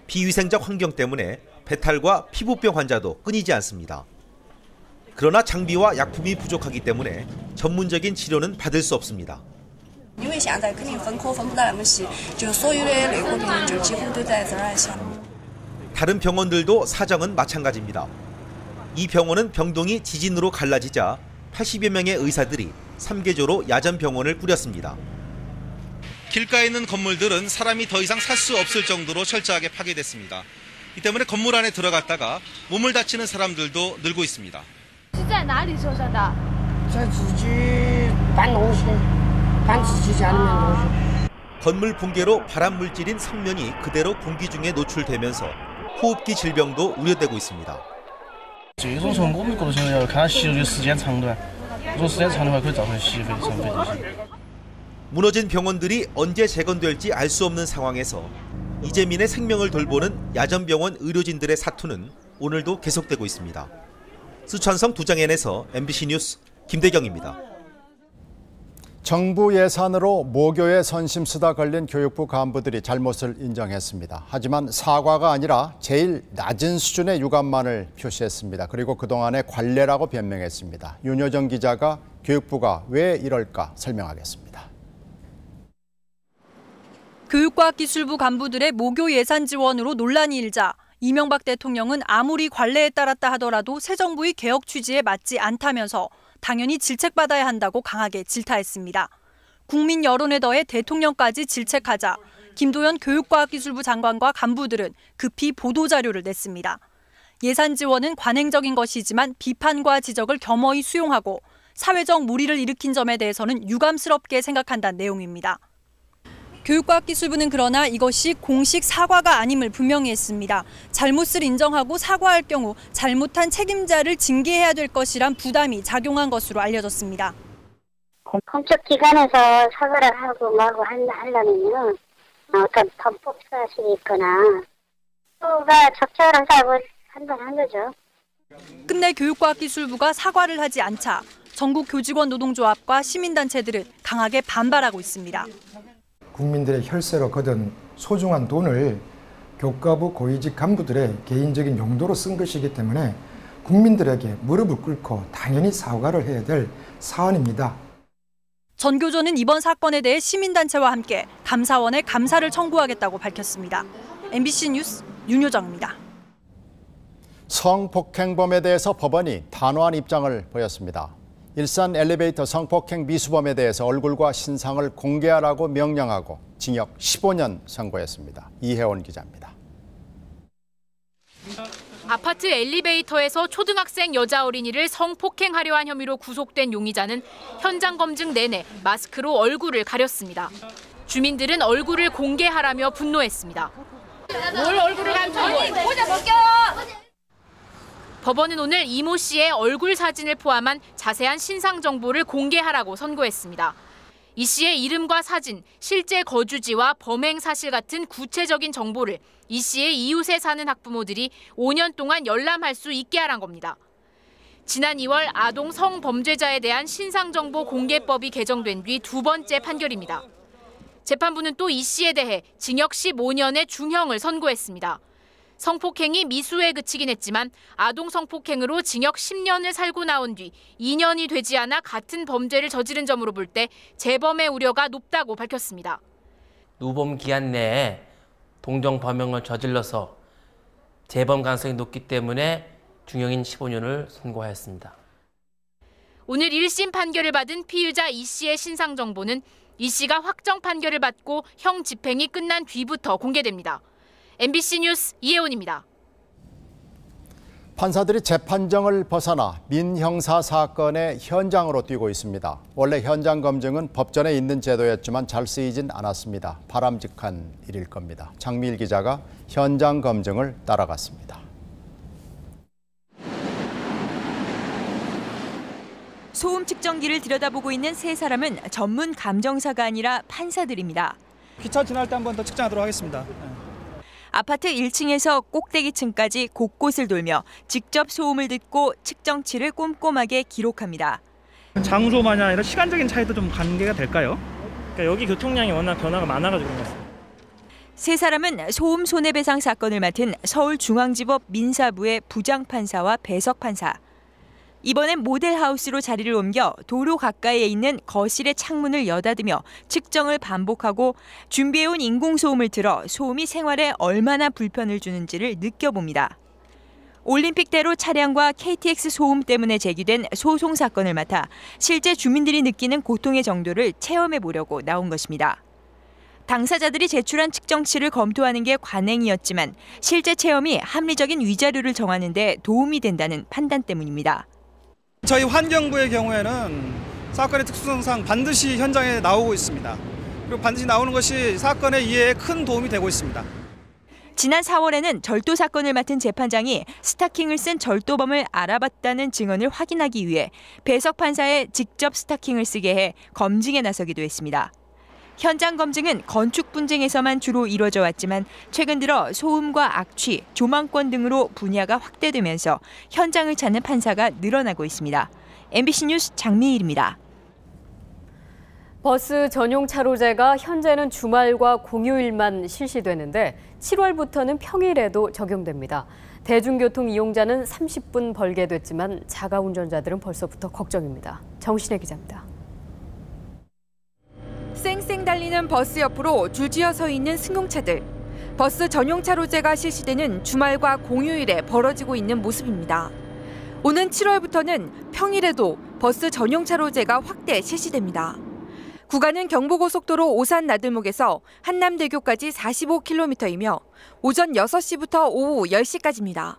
비위생적 환경 때문에 배탈과 피부병 환자도 끊이지 않습니다. 그러나 장비와 약품이 부족하기 때문에 전문적인 치료는 받을 수 없습니다. 다른 병원들도 사정은 마찬가지입니다. 이 병원은 병동이 지진으로 갈라지자 80여 명의 의사들이 3개조로 야전병원을 꾸렸습니다. 길가에 있는 건물들은 사람이 더 이상 살 수 없을 정도로 철저하게 파괴됐습니다. 이 때문에 건물 안에 들어갔다가 몸을 다치는 사람들도 늘고 있습니다. 건물 붕괴로 발암물질인 석면이 그대로 공기 중에 노출되면서 호흡기 질병도 우려되고 있습니다. 这种时候我们个人要看吸入的时间长短，如果时间长的话，可以造成吸肺、伤肺等性。 무너진 병원들이 언제 재건될지 알 수 없는 상황에서 이재민의 생명을 돌보는 야전병원 의료진들의 사투는 오늘도 계속되고 있습니다. 수천성 두장엔에서 MBC 뉴스 김대경입니다. 정부 예산으로 모교에 선심수다 걸린 교육부 간부들이 잘못을 인정했습니다. 하지만 사과가 아니라 제일 낮은 수준의 유감만을 표시했습니다. 그리고 그동안의 관례라고 변명했습니다. 윤여정 기자가 교육부가 왜 이럴까 설명하겠습니다. 교육과학기술부 간부들의 모교 예산 지원으로 논란이 일자 이명박 대통령은 아무리 관례에 따랐다 하더라도 새 정부의 개혁 취지에 맞지 않다면서 당연히 질책받아야 한다고 강하게 질타했습니다. 국민 여론에 더해 대통령까지 질책하자 김도연 교육과학기술부 장관과 간부들은 급히 보도자료를 냈습니다. 예산 지원은 관행적인 것이지만 비판과 지적을 겸허히 수용하고 사회적 물의를 일으킨 점에 대해서는 유감스럽게 생각한다는 내용입니다. 교육과학기술부는 그러나 이것이 공식 사과가 아님을 분명히 했습니다. 잘못을 인정하고 사과할 경우 잘못한 책임자를 징계해야 될 것이란 부담이 작용한 것으로 알려졌습니다. 공적 기관에서 사과를 하고 마고 하려면요, 어떤 범법 사실이 있거나 또가 적절하다고 판단한 거죠. 끝내 교육과학기술부가 사과를 하지 않자 전국 교직원 노동조합과 시민단체들은 강하게 반발하고 있습니다. 국민들의 혈세로 거둔 소중한 돈을 교과부 고위직 간부들의 개인적인 용도로 쓴 것이기 때문에 국민들에게 무릎을 꿇고 당연히 사과를 해야 될 사안입니다. 전교조는 이번 사건에 대해 시민단체와 함께 감사원에 감사를 청구하겠다고 밝혔습니다. MBC 뉴스 윤효정입니다. 성폭행범에 대해서 법원이 단호한 입장을 보였습니다. 일산 엘리베이터 성폭행 미수범에 대해서 얼굴과 신상을 공개하라고 명령하고 징역 15년 선고했습니다. 이혜원 기자입니다. 아파트 엘리베이터에서 초등학생 여자 어린이를 성폭행하려 한 혐의로 구속된 용의자는 현장 검증 내내 마스크로 얼굴을 가렸습니다. 주민들은 얼굴을 공개하라며 분노했습니다. 뭘 얼굴을 감춰? 모자 벗겨! 법원은 오늘 이모 씨의 얼굴 사진을 포함한 자세한 신상 정보를 공개하라고 선고했습니다. 이 씨의 이름과 사진, 실제 거주지와 범행 사실 같은 구체적인 정보를 이 씨의 이웃에 사는 학부모들이 5년 동안 열람할 수 있게 하란 겁니다. 지난 2월 아동 성범죄자에 대한 신상정보 공개법이 개정된 뒤 두 번째 판결입니다. 재판부는 또 이 씨에 대해 징역 15년의 중형을 선고했습니다. 성폭행이 미수에 그치긴 했지만 아동 성폭행으로 징역 10년을 살고 나온 뒤 2년이 되지 않아 같은 범죄를 저지른 점으로 볼 때 재범의 우려가 높다고 밝혔습니다. 누범 기한 내에 동종 범행을 저질러서 재범 가능성이 높기 때문에 중형인 15년을 선고하였습니다. 오늘 1심 판결을 받은 피의자 이 씨의 신상 정보는 이 씨가 확정 판결을 받고 형 집행이 끝난 뒤부터 공개됩니다. MBC 뉴스 이혜원입니다. 판사들이 재판정을 벗어나 민형사 사건의 현장으로 뛰고 있습니다. 원래 현장 검증은 법전에 있는 제도였지만 잘 쓰이진 않았습니다. 바람직한 일일 겁니다. 장미일 기자가 현장 검증을 따라갔습니다. 소음 측정기를 들여다보고 있는 세 사람은 전문 감정사가 아니라 판사들입니다. 기차 지날 때 한 번 더 측정하도록 하겠습니다. 아파트 1층에서 꼭대기층까지 곳곳을 돌며 직접 소음을 듣고 측정치를 꼼꼼하게 기록합니다. 장소만이 아니라 시간적인 차이도 좀 관계가 될까요? 그러니까 여기 교통량이 워낙 변화가 많아가지고 그런 것 같습니다. 세 사람은 소음 손해배상 사건을 맡은 서울중앙지법 민사부의 부장판사와 배석판사. 이번엔 모델하우스로 자리를 옮겨 도로 가까이에 있는 거실의 창문을 여닫으며 측정을 반복하고 준비해온 인공소음을 틀어 소음이 생활에 얼마나 불편을 주는지를 느껴봅니다. 올림픽대로 차량과 KTX 소음 때문에 제기된 소송 사건을 맡아 실제 주민들이 느끼는 고통의 정도를 체험해 보려고 나온 것입니다. 당사자들이 제출한 측정치를 검토하는 게 관행이었지만 실제 체험이 합리적인 위자료를 정하는 데 도움이 된다는 판단 때문입니다. 저희 환경부의 경우에는 사건의 특수성상 반드시 현장에 나오고 있습니다. 그리고 반드시 나오는 것이 사건의 이해에 큰 도움이 되고 있습니다. 지난 4월에는 절도 사건을 맡은 재판장이 스타킹을 쓴 절도범을 알아봤다는 증언을 확인하기 위해 배석 판사에 직접 스타킹을 쓰게 해 검증에 나서기도 했습니다. 현장 검증은 건축 분쟁에서만 주로 이루어져 왔지만 최근 들어 소음과 악취, 조망권 등으로 분야가 확대되면서 현장을 찾는 판사가 늘어나고 있습니다. MBC 뉴스 장미일입니다. 버스 전용 차로제가 현재는 주말과 공휴일만 실시되는데 7월부터는 평일에도 적용됩니다. 대중교통 이용자는 30분 벌게 됐지만 자가 운전자들은 벌써부터 걱정입니다. 정신혜 기자입니다. 쌩쌩 달리는 버스 옆으로 줄지어 서 있는 승용차들. 버스 전용 차로제가 실시되는 주말과 공휴일에 벌어지고 있는 모습입니다. 오는 7월부터는 평일에도 버스 전용 차로제가 확대 실시됩니다. 구간은 경부고속도로 오산 나들목에서 한남대교까지 45km이며 오전 6시부터 오후 10시까지입니다.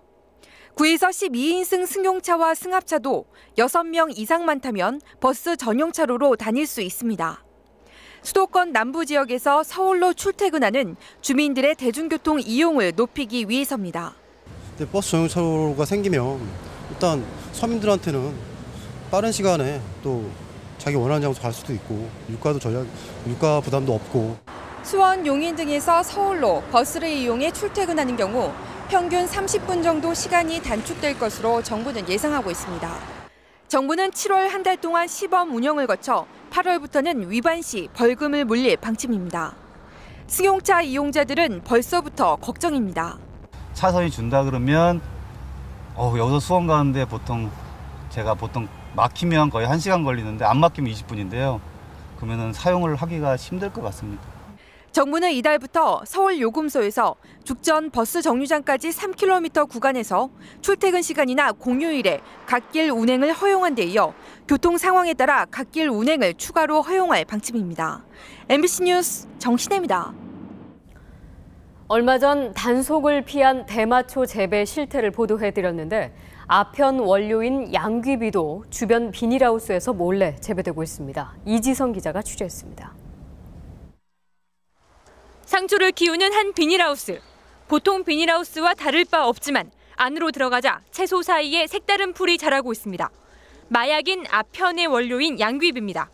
9에서 12인승 승용차와 승합차도 6명 이상만 타면 버스 전용 차로로 다닐 수 있습니다. 수도권 남부 지역에서 서울로 출퇴근하는 주민들의 대중교통 이용을 높이기 위해서입니다. 버스 전용 차로가 생기면 일단 서민들한테는 빠른 시간에 또 자기 원하는 장소 갈 수도 있고 유가 부담도 없고. 수원, 용인 등에서 서울로 버스를 이용해 출퇴근하는 경우 평균 30분 정도 시간이 단축될 것으로 정부는 예상하고 있습니다. 정부는 7월 한 달 동안 시범 운영을 거쳐 8월부터는 위반 시 벌금을 물릴 방침입니다. 승용차 이용자들은 벌써부터 걱정입니다. 차선이 준다 그러면 여기서 수원 가는데 제가 보통 막히면 거의 1시간 걸리는데 안 막히면 20분인데요. 그러면은 사용을 하기가 힘들 것 같습니다. 정부는 이달부터 서울 요금소에서 죽전 버스 정류장까지 3km 구간에서 출퇴근 시간이나 공휴일에 갓길 운행을 허용한 데 이어 교통 상황에 따라 갓길 운행을 추가로 허용할 방침입니다. MBC 뉴스 정신혜입니다. 얼마 전 단속을 피한 대마초 재배 실태를 보도해드렸는데 아편 원료인 양귀비도 주변 비닐하우스에서 몰래 재배되고 있습니다. 이지성 기자가 취재했습니다. 상추를 키우는 한 비닐하우스. 보통 비닐하우스와 다를 바 없지만 안으로 들어가자 채소 사이에 색다른 풀이 자라고 있습니다. 마약인 아편의 원료인 양귀비입니다.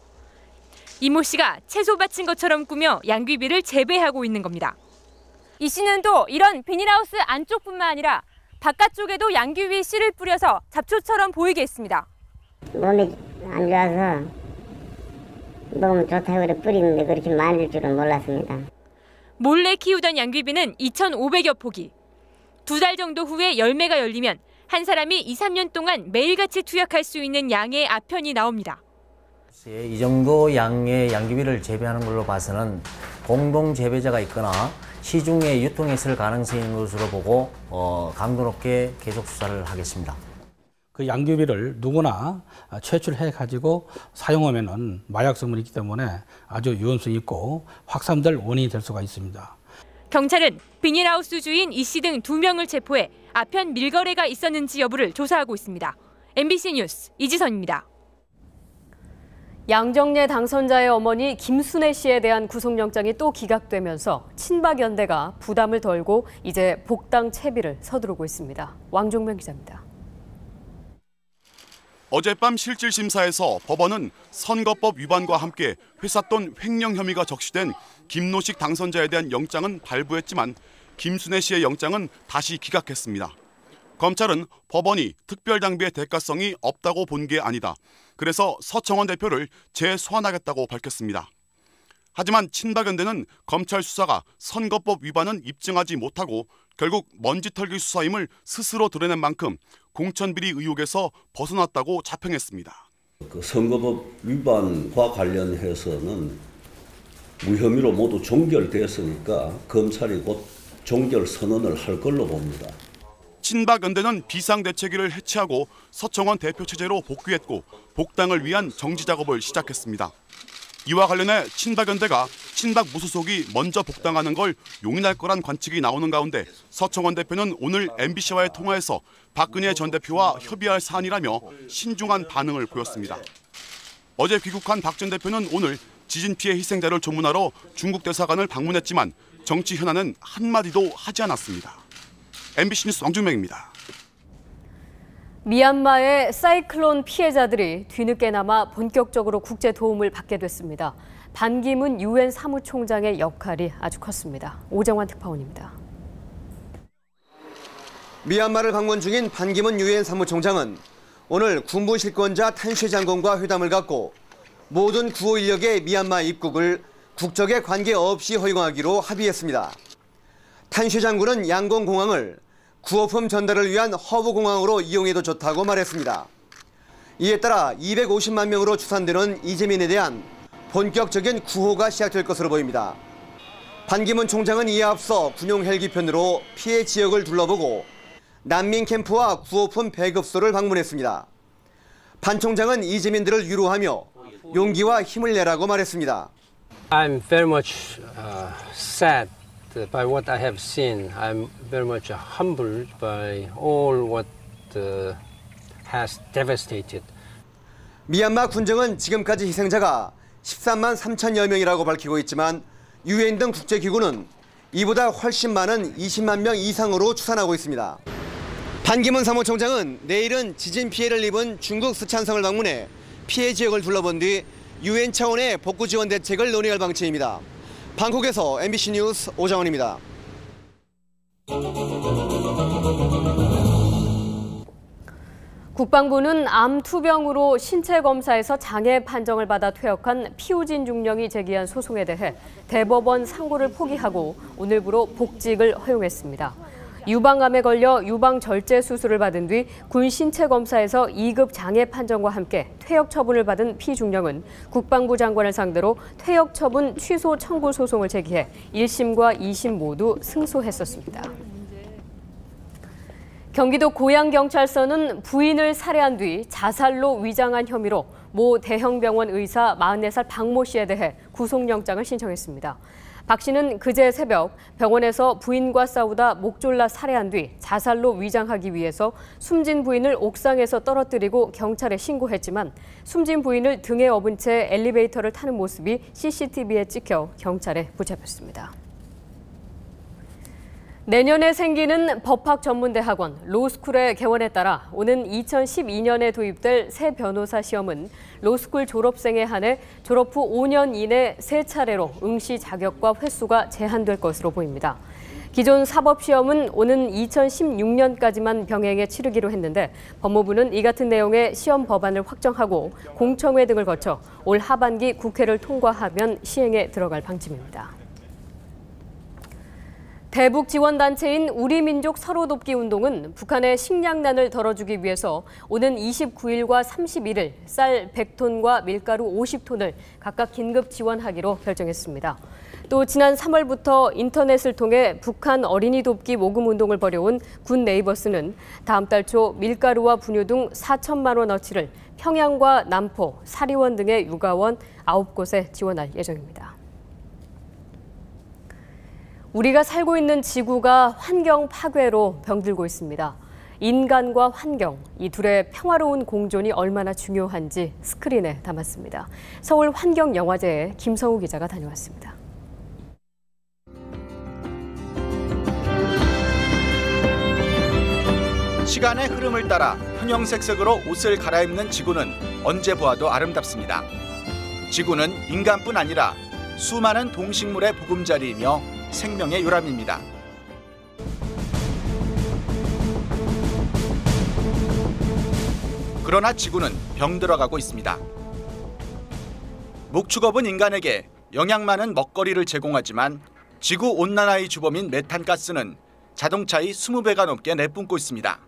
이모 씨가 채소 밭인 것처럼 꾸며 양귀비를 재배하고 있는 겁니다. 이 씨는 또 이런 비닐하우스 안쪽뿐만 아니라 바깥쪽에도 양귀비 씨를 뿌려서 잡초처럼 보이게 했습니다. 몸이 안 좋아서 너무 좋다고 그래 뿌리는데 그렇게 많을 줄은 몰랐습니다. 몰래 키우던 양귀비는 2,500여 포기. 2달 정도 후에 열매가 열리면 한 사람이 2, 3년 동안 매일같이 투약할 수 있는 양의 아편이 나옵니다. 이 정도 양의 양귀비를 재배하는 걸로 봐서는 공동 재배자가 있거나 시중에 유통했을 가능성이 있는 것으로 보고 강도 높게 계속 수사를 하겠습니다. 그 양귀비를 누구나 채취해가지고 사용하면은 마약 성분이 있기 때문에 아주 위험성이 있고 확산될 원인이 될 수가 있습니다. 경찰은 비닐하우스 주인 이 씨 등 2명을 체포해 아편 밀거래가 있었는지 여부를 조사하고 있습니다. MBC 뉴스 이지선입니다. 양정래 당선자의 어머니 김순애 씨에 대한 구속영장이 또 기각되면서 친박연대가 부담을 덜고 이제 복당 채비를 서두르고 있습니다. 왕종명 기자입니다. 어젯밤 실질심사에서 법원은 선거법 위반과 함께 회삿돈 횡령 혐의가 적시된 김노식 당선자에 대한 영장은 발부했지만 김순애 씨의 영장은 다시 기각했습니다. 검찰은 법원이 특별장비의 대가성이 없다고 본 게 아니다. 그래서 서청원 대표를 재소환하겠다고 밝혔습니다. 하지만 친박연대는 검찰 수사가 선거법 위반은 입증하지 못하고 결국 먼지털기 수사임을 스스로 드러낸 만큼 공천비리 의혹에서 벗어났다고 자평했습니다. 선거법 위반과 관련해서는 무혐의로 모두 종결되었으니까 검찰이 곧 종결 선언을 할 걸로 봅니다. 친박연대는 비상대책위를 해체하고 서청원 대표 체제로 복귀했고 복당을 위한 정지 작업을 시작했습니다. 이와 관련해 친박연대가 친박 무소속이 먼저 복당하는 걸 용인할 거란 관측이 나오는 가운데 서청원 대표는 오늘 MBC와의 통화에서 박근혜 전 대표와 협의할 사안이라며 신중한 반응을 보였습니다. 어제 귀국한 박 전 대표는 오늘 지진 피해 희생자를 조문하러 중국 대사관을 방문했지만 정치 현안은 한마디도 하지 않았습니다. MBC 뉴스 왕중명입니다. 미얀마의 사이클론 피해자들이 뒤늦게나마 본격적으로 국제 도움을 받게 됐습니다. 반기문 유엔 사무총장의 역할이 아주 컸습니다. 오정환 특파원입니다. 미얀마를 방문 중인 반기문 유엔 사무총장은 오늘 군부 실권자 탄쉐 장군과 회담을 갖고 모든 구호 인력의 미얀마 입국을 국적에 관계없이 허용하기로 합의했습니다. 탄쉐 장군은 양곤 공항을 구호품 전달을 위한 허브 공항으로 이용해도 좋다고 말했습니다. 이에 따라 250만 명으로 추산되는 이재민에 대한 본격적인 구호가 시작될 것으로 보입니다. 반기문 총장은 이에 앞서 군용 헬기편으로 피해 지역을 둘러보고 난민 캠프와 구호품 배급소를 방문했습니다. 반 총장은 이재민들을 위로하며 용기와 힘을 내라고 말했습니다. I'm very much sad by what I have seen. I'm very much humbled by all what has devastated. 미얀마 군정은 지금까지 희생자가 13만 3천여 명이라고 밝히고 있지만 유엔 등 국제기구는 이보다 훨씬 많은 20만 명 이상으로 추산하고 있습니다. 반기문 사무총장은 내일은 지진 피해를 입은 중국 스촨성을 방문해 피해 지역을 둘러본 뒤 유엔 차원의 복구 지원 대책을 논의할 방침입니다. 방콕에서 MBC 뉴스 오정원입니다. 국방부는 암 투병으로 신체 검사에서 장애 판정을 받아 퇴역한 피우진 중령이 제기한 소송에 대해 대법원 상고를 포기하고 오늘부로 복직을 허용했습니다. 유방암에 걸려 유방 절제 수술을 받은 뒤 군 신체 검사에서 2급 장애 판정과 함께 퇴역 처분을 받은 피 중령은 국방부 장관을 상대로 퇴역 처분 취소 청구 소송을 제기해 1심과 2심 모두 승소했었습니다. 경기도 고양경찰서는 부인을 살해한 뒤 자살로 위장한 혐의로 모 대형병원 의사 44살 박모 씨에 대해 구속영장을 신청했습니다. 박 씨는 그제 새벽 병원에서 부인과 싸우다 목 졸라 살해한 뒤 자살로 위장하기 위해서 숨진 부인을 옥상에서 떨어뜨리고 경찰에 신고했지만 숨진 부인을 등에 업은 채 엘리베이터를 타는 모습이 CCTV에 찍혀 경찰에 붙잡혔습니다. 내년에 생기는 법학전문대학원 로스쿨의 개원에 따라 오는 2012년에 도입될 새 변호사 시험은 로스쿨 졸업생에 한해 졸업 후 5년 이내 3차례로 응시 자격과 횟수가 제한될 것으로 보입니다. 기존 사법시험은 오는 2016년까지만 병행해 치르기로 했는데 법무부는 이 같은 내용의 시험 법안을 확정하고 공청회 등을 거쳐 올 하반기 국회를 통과하면 시행에 들어갈 방침입니다. 대북 지원단체인 우리민족 서로돕기 운동은 북한의 식량난을 덜어주기 위해서 오는 29일과 31일 쌀 100톤과 밀가루 50톤을 각각 긴급 지원하기로 결정했습니다. 또 지난 3월부터 인터넷을 통해 북한 어린이 돕기 모금 운동을 벌여온 군 네이버스는 다음 달 초 밀가루와 분유 등 4천만 원어치를 평양과 남포, 사리원 등의 육아원 9곳에 지원할 예정입니다. 우리가 살고 있는 지구가 환경 파괴로 병들고 있습니다. 인간과 환경, 이 둘의 평화로운 공존이 얼마나 중요한지 스크린에 담았습니다. 서울 환경영화제에 김성우 기자가 다녀왔습니다. 시간의 흐름을 따라 형형색색으로 옷을 갈아입는 지구는 언제 보아도 아름답습니다. 지구는 인간뿐 아니라 수많은 동식물의 보금자리이며 생명의 요람입니다. 그러나 지구는 병들어가고 있습니다. 목축업은 인간에게 영양 많은 먹거리를 제공하지만 지구온난화의 주범인 메탄가스는 자동차의 20배가 넘게 내뿜고 있습니다.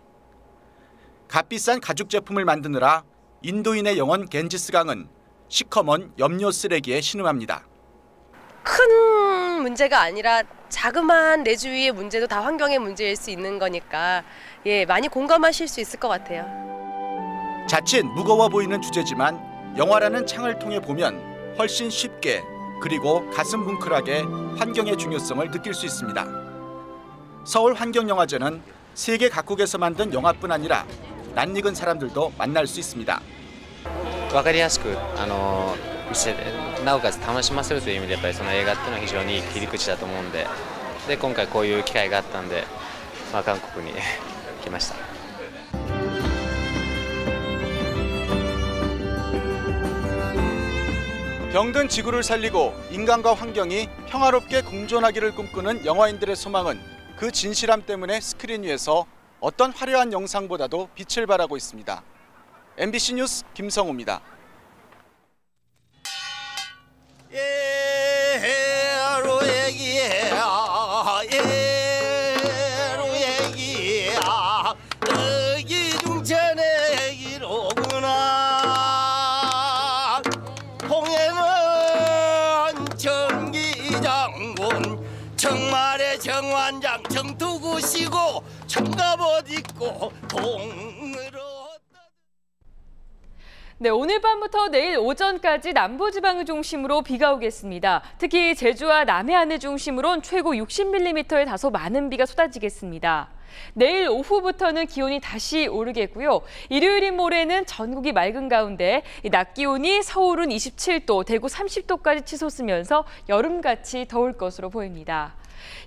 값비싼 가죽 제품을 만드느라 인도인의 영혼 겐지스강은 시커먼 염료 쓰레기에 신음합니다. 큰 문제가 아니라 자그마한 내 주위의 문제도 다 환경의 문제일 수 있는 거니까 많이 공감하실 수 있을 것 같아요. 자칫 무거워 보이는 주제지만 영화라는 창을 통해 보면 훨씬 쉽게 그리고 가슴 뭉클하게 환경의 중요성을 느낄 수 있습니다. 서울 환경영화제는 세계 각국에서 만든 영화뿐 아니라 낯익은 사람들도 만날 수 있습니다. 分かりやすく見せて、なおかつ楽しませるという意味でやっぱりその映画っていうのは非常にいい切り口だと思うんで、今回こういう機会があったんで、韓国に来ました。 병든 지구를 살리고 인간과 환경이 평화롭게 공존하기를 꿈꾸는 영화인들의 소망은 그 진실함 때문에 스크린 위에서 어떤 화려한 영상보다도 빛을 발하고 있습니다. MBC 뉴스 김성우입니다. 정말의 정완장 정투구시고 청갑옷 입고 동으로. 네, 오늘 밤부터 내일 오전까지 남부지방을 중심으로 비가 오겠습니다. 특히 제주와 남해안을 중심으로는 최고 60mm의 다소 많은 비가 쏟아지겠습니다. 내일 오후부터는 기온이 다시 오르겠고요. 일요일인 모레는 전국이 맑은 가운데 낮 기온이 서울은 27도, 대구 30도까지 치솟으면서 여름같이 더울 것으로 보입니다.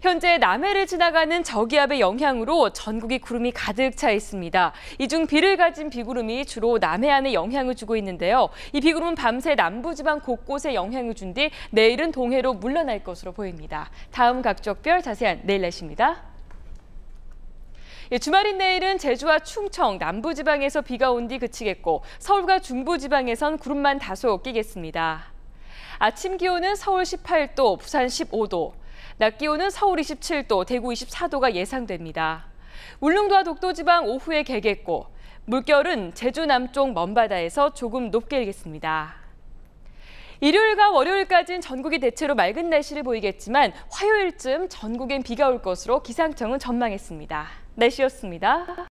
현재 남해를 지나가는 저기압의 영향으로 전국이 구름이 가득 차 있습니다. 이 중 비를 가진 비구름이 주로 남해안에 영향을 주고 있는데요. 이 비구름은 밤새 남부지방 곳곳에 영향을 준 뒤 내일은 동해로 물러날 것으로 보입니다. 다음 각적별 자세한 내일 날씨입니다. 주말인 내일은 제주와 충청, 남부지방에서 비가 온 뒤 그치겠고 서울과 중부지방에선 구름만 다소 끼겠습니다. 아침 기온은 서울 18도, 부산 15도, 낮 기온은 서울 27도, 대구 24도가 예상됩니다. 울릉도와 독도지방 오후에 개겠고 물결은 제주 남쪽 먼바다에서 조금 높게 일겠습니다. 일요일과 월요일까지는 전국이 대체로 맑은 날씨를 보이겠지만 화요일쯤 전국엔 비가 올 것으로 기상청은 전망했습니다. 날씨였습니다.